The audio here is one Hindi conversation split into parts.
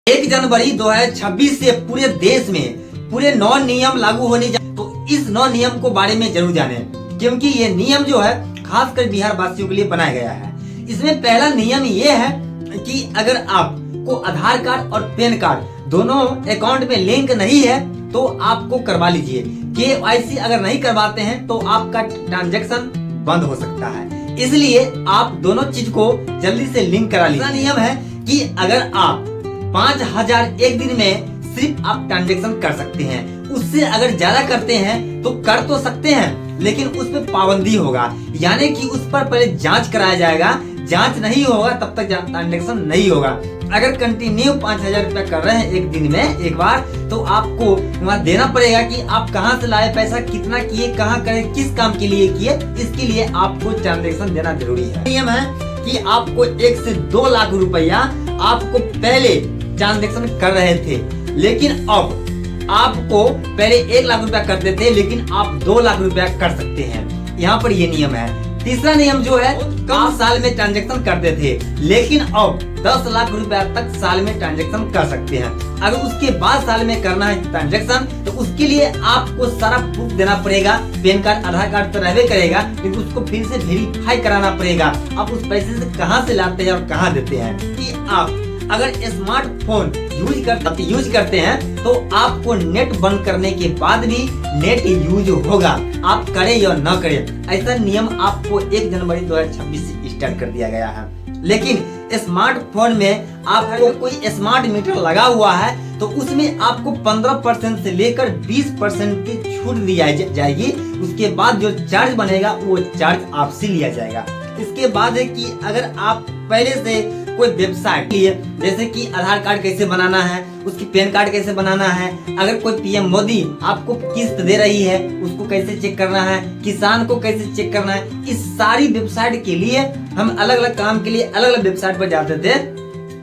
1 जनवरी 2026 से पूरे देश में पूरे 9 नियम लागू होने जा, तो इस 9 नियम को बारे में जरूर जाने, क्योंकि ये नियम जो है खासकर बिहार वासियों के लिए बनाया गया है। इसमें पहला नियम ये है कि अगर आपको आधार कार्ड और पैन कार्ड दोनों अकाउंट में लिंक नहीं है तो आपको करवा लीजिए। KYC अगर नहीं करवाते हैं तो आपका ट्रांजैक्शन बंद हो सकता है, इसलिए आप दोनों चीज को जल्दी से लिंक करा लीजिए। नियम है कि अगर आप 5000 एक दिन में सिर्फ आप ट्रांजैक्शन कर सकते हैं, उससे अगर ज्यादा करते हैं तो कर तो सकते हैं लेकिन उस पर पाबंदी होगा, यानी कि उस पर पहले जांच कराया जाएगा। जांच नहीं होगा तब तक ट्रांजैक्शन नहीं होगा। अगर कंटिन्यू 5000 रुपया कर रहे हैं एक दिन में एक बार, तो आपको वहाँ देना पड़ेगा कि आप कहाँ से लाए पैसा, कितना किए, कहाँ करे, किस काम के लिए किए, इसके लिए आपको ट्रांजैक्शन देना जरूरी है। नियम है कि आपको 1 से 2 लाख रुपया आपको पहले ट्रांजैक्शन कर रहे थे, लेकिन अब आपको पहले 1 लाख रुपया करते थे लेकिन आप 2 लाख रुपया कर सकते हैं। यहाँ पर ये नियम है। तीसरा नियम जो है, कम साल में ट्रांजैक्शन करते थे लेकिन अब 10 लाख रुपया तक साल में ट्रांजैक्शन कर सकते हैं। अगर उसके बाद साल में करना है ट्रांजैक्शन तो उसके लिए आपको सारा प्रूफ देना पड़ेगा। पैन कार्ड, आधार कार्ड तो रहबे करेगा, लेकिन उसको फिर से वेरीफाई कराना पड़ेगा आप उस पैसे से कहाँ से लाते हैं और कहाँ देते हैं। कि आप अगर स्मार्टफोन यूज करते हैं तो आपको नेट बंद करने के बाद भी नेट यूज होगा, आप करें या न करें। ऐसा नियम आपको 1 जनवरी 2026 से स्टार्ट कर दिया गया है। लेकिन स्मार्टफोन में आपको कोई स्मार्ट मीटर लगा हुआ है तो उसमें आपको 15% से लेकर 20% की छूट दी जाएगी। उसके बाद जो चार्ज बनेगा वो चार्ज आपसे लिया जाएगा। इसके बाद है कि अगर आप पहले से कोई वेबसाइट लिए, जैसे कि आधार कार्ड कैसे बनाना है, उसकी पैन कार्ड कैसे बनाना है, अगर कोई PM मोदी आपको किस्त दे रही है उसको कैसे चेक करना है, किसान को कैसे चेक करना है, इस सारी वेबसाइट के लिए हम अलग अलग काम के लिए अलग अलग वेबसाइट पर जाते थे।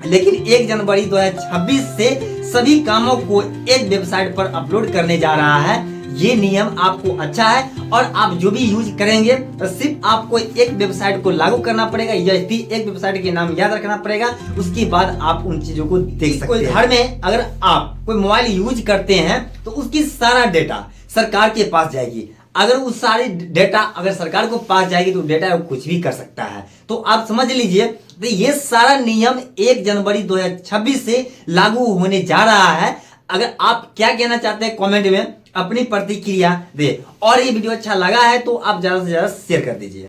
लेकिन 1 जनवरी 2026 से सभी कामों को एक वेबसाइट पर अपलोड करने जा रहा है। ये नियम आपको अच्छा है और आप जो भी यूज करेंगे तो सिर्फ आपको एक वेबसाइट को लागू करना पड़ेगा, या एक वेबसाइट के नाम याद रखना पड़ेगा। उसके बाद आप उन चीजों को देख सकते हैं। घर में अगर आप कोई मोबाइल यूज करते हैं तो उसकी सारा डेटा सरकार के पास जाएगी। अगर उस सारी डेटा अगर सरकार को पास जाएगी तो डेटा कुछ भी कर सकता है। तो आप समझ लीजिए तो ये सारा नियम 1 जनवरी 2026 से लागू होने जा रहा है। अगर आप क्या कहना चाहते हैं कमेंट में अपनी प्रतिक्रिया दे, और ये वीडियो अच्छा लगा है तो आप ज्यादा से ज्यादा शेयर कर दीजिए।